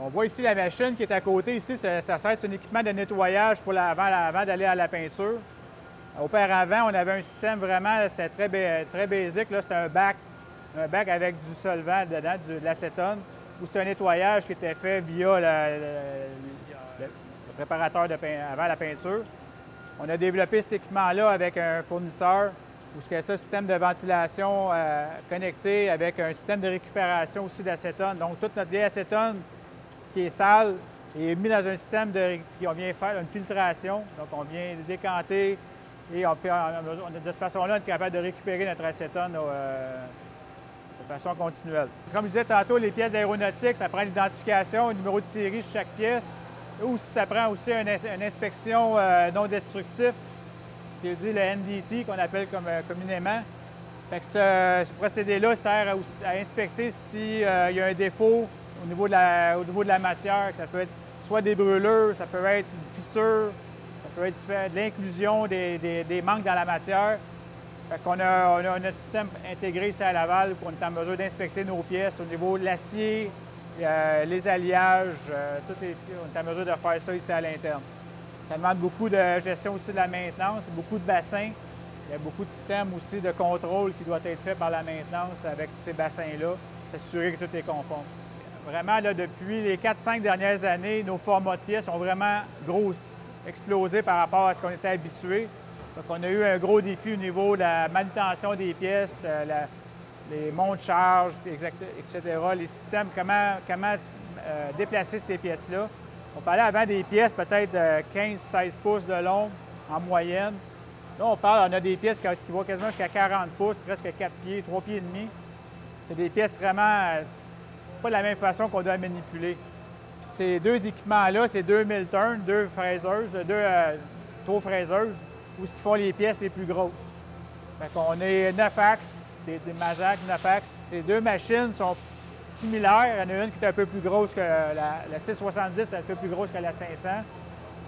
On voit ici la machine qui est à côté. Ici, ça sert, c'est un équipement de nettoyage pour avant d'aller à la peinture. Auparavant, on avait un système vraiment, c'était très basique. C'était un bac avec du solvant dedans, de l'acétone, où c'était un nettoyage qui était fait via le préparateur avant la peinture. On a développé cet équipement-là avec un fournisseur, où c'est un système de ventilation connecté avec un système de récupération aussi d'acétone. Donc, toute notre vieille acétone qui est sale est mis dans un système qui on vient faire une filtration. Donc, on vient décanter et de cette façon-là, on est capable de récupérer notre acétone de façon continuelle. Comme je disais tantôt, les pièces d'aéronautique, ça prend l'identification, un numéro de série sur chaque pièce. Ou ça prend aussi une inspection non destructive, ce qui dit le NDT qu'on appelle communément. Fait que ce procédé-là sert à inspecter s'il y a un défaut au niveau de la matière. Ça peut être soit des brûlures, ça peut être une fissure, ça peut être de l'inclusion des manques dans la matière. Fait qu'on a notre système intégré ici à Laval pour qu'on est en mesure d'inspecter nos pièces au niveau de l'acier, les alliages, on est en mesure de faire ça ici à l'interne. Ça demande beaucoup de gestion aussi de la maintenance, beaucoup de bassins. Il y a beaucoup de systèmes aussi de contrôle qui doivent être faits par la maintenance avec tous ces bassins-là, s'assurer que tout est conforme. Vraiment, là, depuis les 4-5 dernières années, nos formats de pièces ont vraiment grossi, explosé par rapport à ce qu'on était habitué. Donc, on a eu un gros défi au niveau de la manutention des pièces, les monts de charge, etc., les systèmes, comment déplacer ces pièces-là. On parlait avant des pièces peut-être de 15-16 pouces de long en moyenne. Là, on a des pièces qui vont quasiment jusqu'à 40 pouces, presque 4 pieds, 3 pieds et demi. C'est des pièces vraiment pas de la même façon qu'on doit manipuler. Puis ces deux équipements-là, c'est 2000 turns, deux fraiseuses, deux taux-fraiseuses, où ce qui font les pièces les plus grosses. Fait qu'on est 9 axes, des Mazak 9 axes. Ces deux machines sont similaires. Il y en a une qui est un peu plus grosse que la 670, un peu plus grosse que la 500.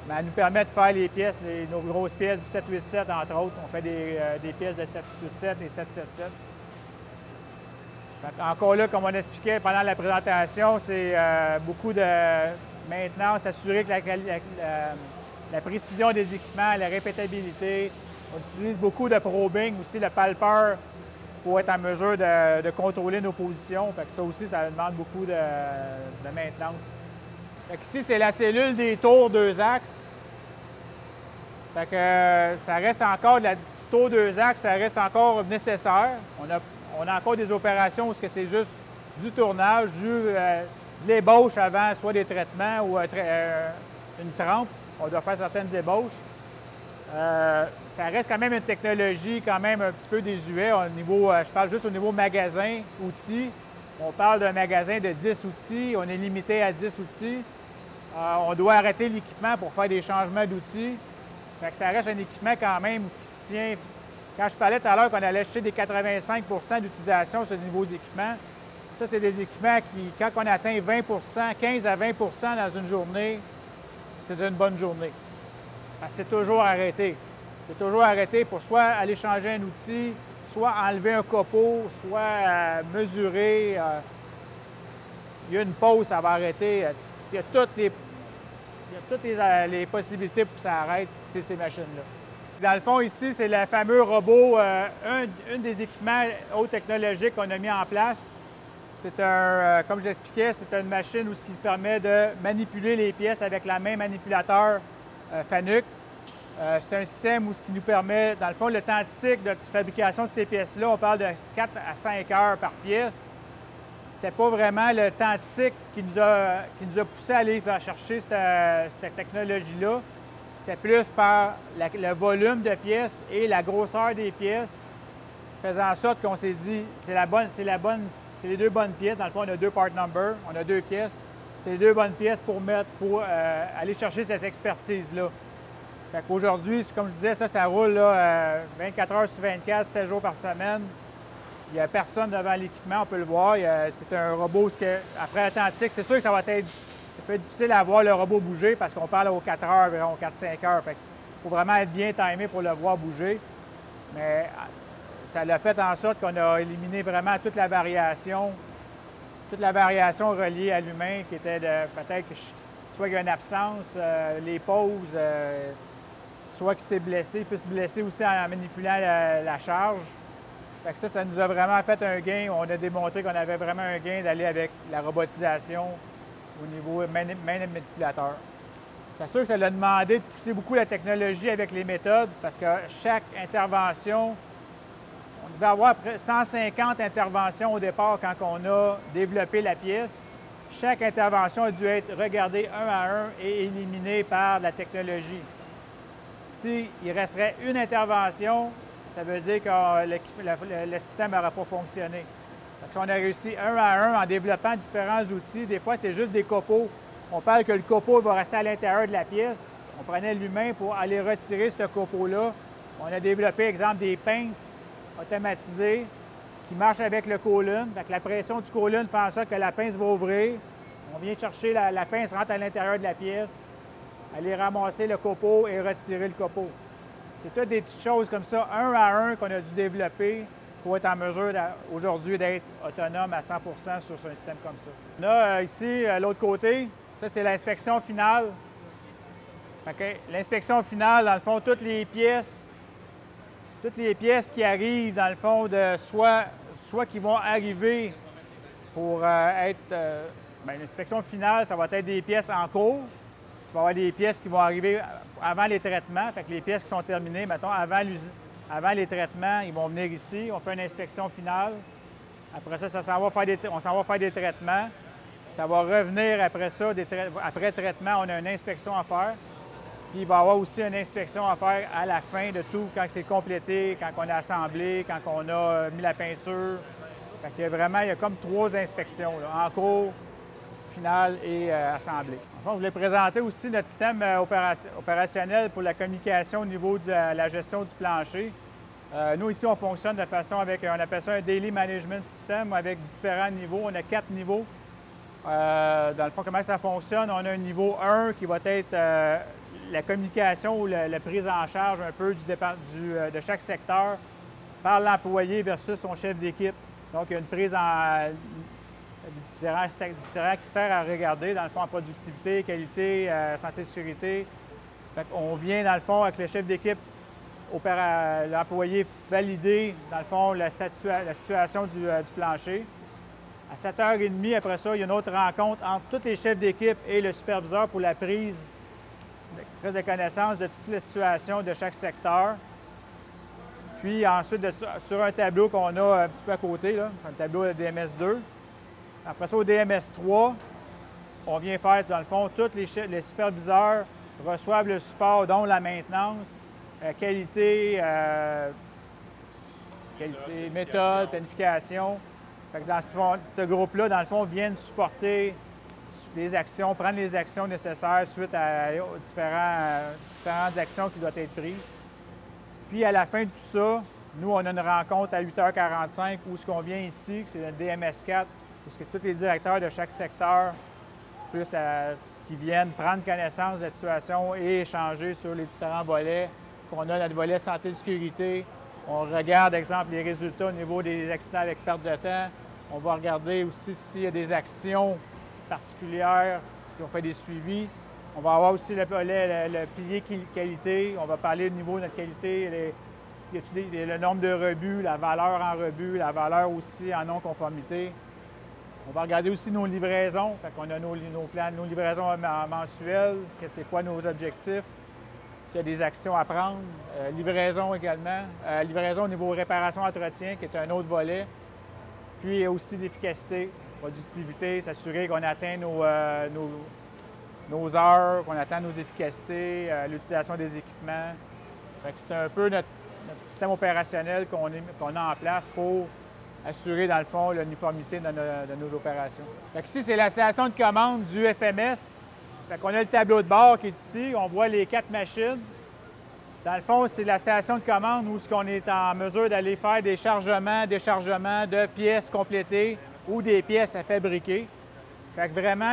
Mais elle nous permet de faire les pièces, nos grosses pièces du 787, entre autres. On fait des pièces de 787 et 777. Encore là, comme on expliquait pendant la présentation, c'est beaucoup de maintenance, s'assurer que la précision des équipements, la répétabilité. On utilise beaucoup de probing aussi, le palpeur, pour être en mesure de contrôler nos positions. Fait que ça aussi, ça demande beaucoup de maintenance. Fait ici, c'est la cellule des tours 2 axes. Fait que ça reste encore, du tour 2 axes, ça reste encore nécessaire. On a encore des opérations où c'est juste du tournage, de l'ébauche avant, soit des traitements ou une trempe. On doit faire certaines ébauches. Ça reste quand même une technologie quand même un petit peu désuet au niveau, je parle juste au niveau magasin, outils. On parle d'un magasin de 10 outils, on est limité à 10 outils. On doit arrêter l'équipement pour faire des changements d'outils. Fait que ça reste un équipement quand même qui tient. Quand je parlais tout à l'heure qu'on allait acheter des 85 d'utilisation sur de nouveaux équipements, ça, c'est des équipements qui, quand on atteint 20 15 à 20 dans une journée, c'est une bonne journée. C'est toujours arrêté. C'est toujours arrêté pour soit aller changer un outil, soit enlever un copeau, soit mesurer. Il y a une pause, ça va arrêter. Il y a toutes les possibilités pour que ça arrête, c'est ces machines-là. Dans le fond, ici, c'est le fameux robot, un des équipements haut technologiques qu'on a mis en place. C'est comme je l'expliquais, c'est une machine où ce qui permet de manipuler les pièces avec la main manipulateur Fanuc. C'est un système où ce qui nous permet, dans le fond, le temps de cycle de fabrication de ces pièces-là, on parle de 4 à 5 heures par pièce. C'était pas vraiment le temps de cycle qui nous a poussé à aller chercher cette technologie-là. C'était plus par le volume de pièces et la grosseur des pièces, faisant en sorte qu'on s'est dit, c'est les deux bonnes pièces. Dans le fond, on a 2 part numbers, on a 2 pièces. C'est les 2 bonnes pièces pour aller chercher cette expertise-là. Fait qu'aujourd'hui, comme je disais, ça roule là, 24 heures sur 24, 7 jours par semaine. Il n'y a personne devant l'équipement, on peut le voir. C'est un robot après Atlantique, c'est sûr que ça peut être difficile à voir le robot bouger parce qu'on parle aux 4 heures, environ 4-5 heures. Fait que faut vraiment être bien timé pour le voir bouger. Mais ça l'a fait en sorte qu'on a éliminé vraiment toute la variation reliée à l'humain qui était peut-être soit qu'il y a une absence, les pauses, soit qu'il s'est blessé, il peut se blesser aussi en manipulant la charge. Fait que ça nous a vraiment fait un gain. On a démontré qu'on avait vraiment un gain d'aller avec la robotisation au niveau main manipulateur. C'est sûr que ça l'a demandé de pousser beaucoup la technologie avec les méthodes parce que chaque intervention, on devait avoir 150 interventions au départ quand on a développé la pièce. Chaque intervention a dû être regardée un à un et éliminée par la technologie. S'il resterait une intervention, ça veut dire que le système n'aurait pas fonctionné. Donc, on a réussi un à un en développant différents outils. Des fois, c'est juste des copeaux. On parle que le copeau va rester à l'intérieur de la pièce. On prenait l'humain pour aller retirer ce copeau-là. On a développé, exemple, des pinces automatisées qui marchent avec le colonne. Donc, la pression du colonne fait en sorte que la pince va ouvrir. On vient chercher la pince, rentre à l'intérieur de la pièce, aller ramasser le copeau et retirer le copeau. C'est toutes des petites choses comme ça, un à un, qu'on a dû développer pour être en mesure aujourd'hui d'être autonome à 100 sur un système comme ça. Là, ici, l'autre côté, ça, c'est l'inspection finale. L'inspection finale, dans le fond, toutes les pièces qui arrivent, dans le fond, soit qui vont arriver pour être... l'inspection finale, ça va être des pièces en cours. Il va y avoir des pièces qui vont arriver avant les traitements. Fait que les pièces qui sont terminées, mettons, avant les traitements, ils vont venir ici. On fait une inspection finale. Après ça, on s'en va faire des traitements. Ça va revenir après ça. Après traitement, on a une inspection à faire. Puis il va y avoir aussi une inspection à faire à la fin de tout, quand c'est complété, quand on a assemblé, quand on a mis la peinture. Fait qu'il y a vraiment, il y a comme 3 inspections, là, en cours, finale et assemblée. Enfin, je voulais présenter aussi notre système opérationnel pour la communication au niveau de la gestion du plancher. Nous, ici, on fonctionne de façon avec, on appelle ça un Daily Management System avec différents niveaux. On a 4 niveaux. Dans le fond, comment ça fonctionne? On a un niveau 1 qui va être la communication ou la prise en charge un peu de chaque secteur par l'employé versus son chef d'équipe. Donc, il y a une prise en différents critères à regarder, dans le fond, en productivité, qualité, santé, sécurité. Fait qu'on vient, dans le fond, avec le chef d'équipe, l'employé valider, dans le fond, la situation du plancher. À 7h30, après ça, il y a une autre rencontre entre tous les chefs d'équipe et le superviseur pour la prise de connaissance de toutes les situations de chaque secteur. Puis ensuite, sur un tableau qu'on a un petit peu à côté, là, un tableau de DMS2. Après ça, au DMS3, on vient faire, dans le fond, tous les superviseurs reçoivent le support, dont la maintenance, qualité, méthode, planification. Fait que dans ce groupe-là, dans le fond, viennent supporter les actions, prendre les actions nécessaires suite aux différentes actions qui doivent être prises. Puis à la fin de tout ça, nous, on a une rencontre à 8h45 où ce qu'on vient ici, c'est le DMS4, où ce que tous les directeurs de chaque secteur, plus qui viennent prendre connaissance de la situation et échanger sur les différents volets qu'on a, notre volet santé et sécurité. On regarde, exemple, les résultats au niveau des accidents avec perte de temps. On va regarder aussi s'il y a des actions particulières, si on fait des suivis. On va avoir aussi le pilier qualité. On va parler du niveau de notre qualité, le nombre de rebuts, la valeur en rebut, la valeur aussi en non-conformité. On va regarder aussi nos livraisons. Fait qu'on a nos livraisons mensuelles, c'est quoi nos objectifs, s'il y a des actions à prendre. Livraison également. Livraison au niveau réparation-entretien, qui est un autre volet. Puis aussi l'efficacité, productivité, s'assurer qu'on atteint nos heures, qu'on atteint nos efficacités, l'utilisation des équipements. C'est un peu notre système opérationnel qu'on a en place pour assurer, dans le fond, l'uniformité de nos opérations. Ici, c'est la station de commande du FMS. On a le tableau de bord qui est ici. On voit les 4 machines. Dans le fond, c'est la station de commande où on est en mesure d'aller faire des chargements, déchargements de pièces complétées ou des pièces à fabriquer. Fait que vraiment,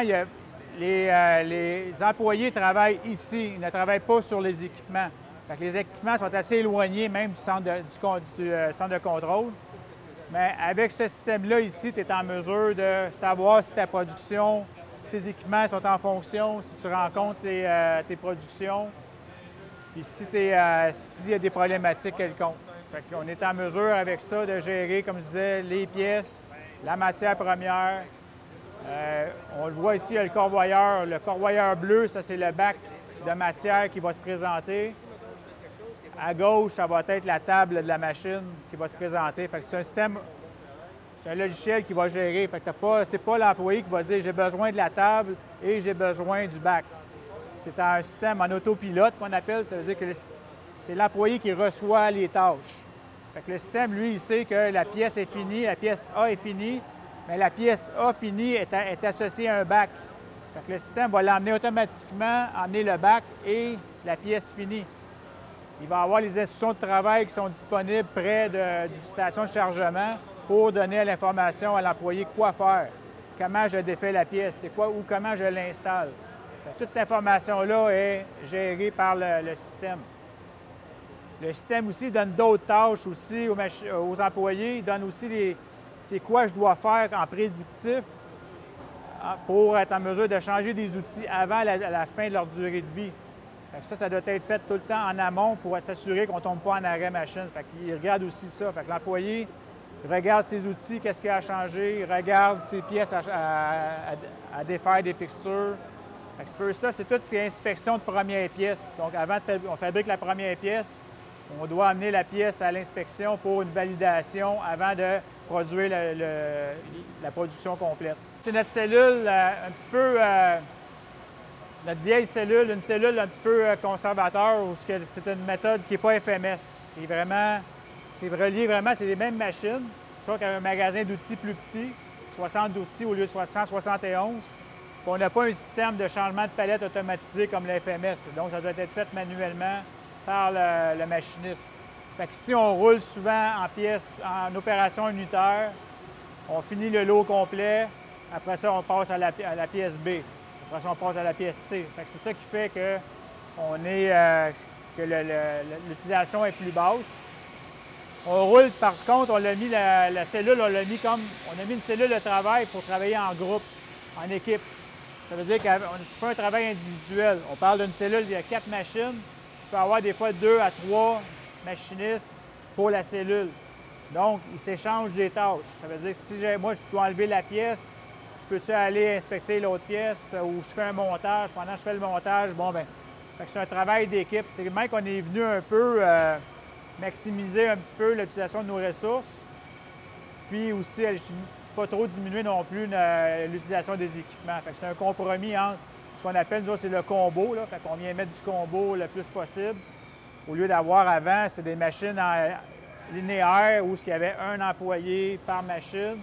les employés travaillent ici. Ils ne travaillent pas sur les équipements. Fait que les équipements sont assez éloignés même du centre de contrôle. Mais avec ce système-là ici, tu es en mesure de savoir si ta production, si tes équipements sont en fonction, si tu rencontres tes productions, puis s'il y a des problématiques quelconques. Fait qu'on est en mesure avec ça de gérer, comme je disais, les pièces, la matière première. On le voit ici, il y a le corvoyeur. Le corvoyeur bleu, ça c'est le bac de matière qui va se présenter. À gauche, ça va être la table de la machine qui va se présenter. Fait que c'est un système, c'est un logiciel qui va gérer. Fait que c'est pas l'employé qui va dire j'ai besoin de la table et j'ai besoin du bac. C'est un système en autopilote qu'on appelle. Ça veut dire que c'est l'employé qui reçoit les tâches. Fait que le système, lui, il sait que la pièce est finie, la pièce A est finie, mais la pièce A finie est associée à un bac. Fait que le système va l'emmener automatiquement, emmener le bac et la pièce finie. Il va avoir les instructions de travail qui sont disponibles près d'une station de chargement pour donner l'information à l'employé quoi faire, comment je défais la pièce, c'est quoi ou comment je l'installe. Toute cette information-là est gérée par le système. Le système aussi donne d'autres tâches aussi aux employés. Il donne aussi c'est quoi je dois faire en prédictif pour être en mesure de changer des outils avant la fin de leur durée de vie. Ça doit être fait tout le temps en amont pour s'assurer qu'on ne tombe pas en arrêt machine. Il regarde aussi ça. L'employé regarde ses outils, qu'est-ce qu'il a à changer, il regarde ses pièces à défaire des fixtures. Ça, c'est tout ce qui est inspection de première pièce. Donc, avant, on fabrique la première pièce. on doit amener la pièce à l'inspection pour une validation avant de produire la production complète. C'est notre cellule un petit peu, notre vieille cellule, une cellule un petit peu conservateur, où c'est une méthode qui n'est pas FMS. Qui est vraiment, c'est relié vraiment, c'est les mêmes machines, sauf qu'un magasin d'outils plus petit, 60 outils au lieu de 171. On n'a pas un système de changement de palette automatisé comme le FMS, donc ça doit être fait manuellement par le machiniste. Fait que si on roule souvent en pièces, en opération unitaire, on finit le lot complet, après ça on passe à la pièce B, après ça on passe à la pièce C. Fait que c'est ça qui fait que, l'utilisation est plus basse. On roule, par contre, on l'a mis la cellule, on a mis une cellule de travail pour travailler en groupe, en équipe. Ça veut dire que c'est pas un travail individuel. On parle d'une cellule, il y a 4 machines. Il peut y avoir des fois 2 à 3 machinistes pour la cellule. Donc, ils s'échangent des tâches. Ça veut dire que si moi, je peux enlever la pièce, tu peux-tu aller inspecter l'autre pièce ou je fais un montage. Pendant que je fais le montage, bon, ben, c'est un travail d'équipe. C'est même qu'on est venu un peu maximiser un petit peu l'utilisation de nos ressources. Puis aussi, pas trop diminuer non plus l'utilisation des équipements. C'est un compromis entre ce qu'on appelle, nous autres, c'est le combo. Là. Fait qu'on vient mettre du combo le plus possible. Au lieu d'avoir avant, c'est des machines linéaires où il y avait un employé par machine.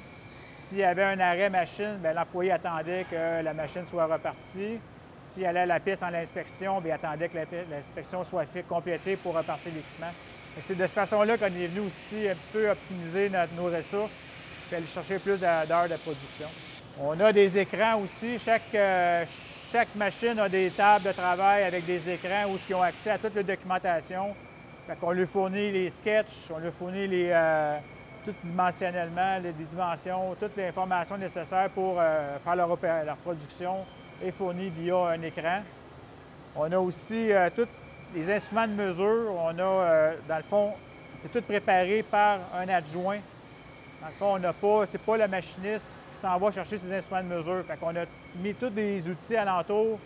S'il y avait un arrêt machine, l'employé attendait que la machine soit repartie. S'il allait à la piste en l'inspection, il attendait que l'inspection soit complétée pour repartir l'équipement. C'est de cette façon-là qu'on est venu aussi un petit peu optimiser nos ressources et aller chercher plus d'heures de production. On a des écrans aussi. Chaque machine a des tables de travail avec des écrans où ils ont accès à toute la documentation. On lui fournit les sketchs, on lui fournit tout dimensionnellement, les dimensions, toute l'information nécessaire pour faire leur production est fournie via un écran. On a aussi tous les instruments de mesure. On a, dans le fond, c'est tout préparé par un adjoint. Dans le fond, on n'a pas, c'est pas le machiniste qui s'en va chercher ses instruments de mesure. Fait qu'on a mis tous des outils alentour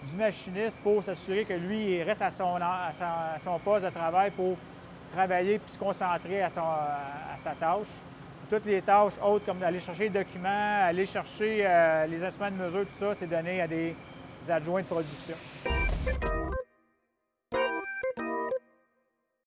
du machiniste pour s'assurer que lui, il reste à son poste de travail pour travailler puis se concentrer à sa tâche. Toutes les tâches autres, comme aller chercher les documents, aller chercher les instruments de mesure, tout ça, c'est donné à des adjoints de production.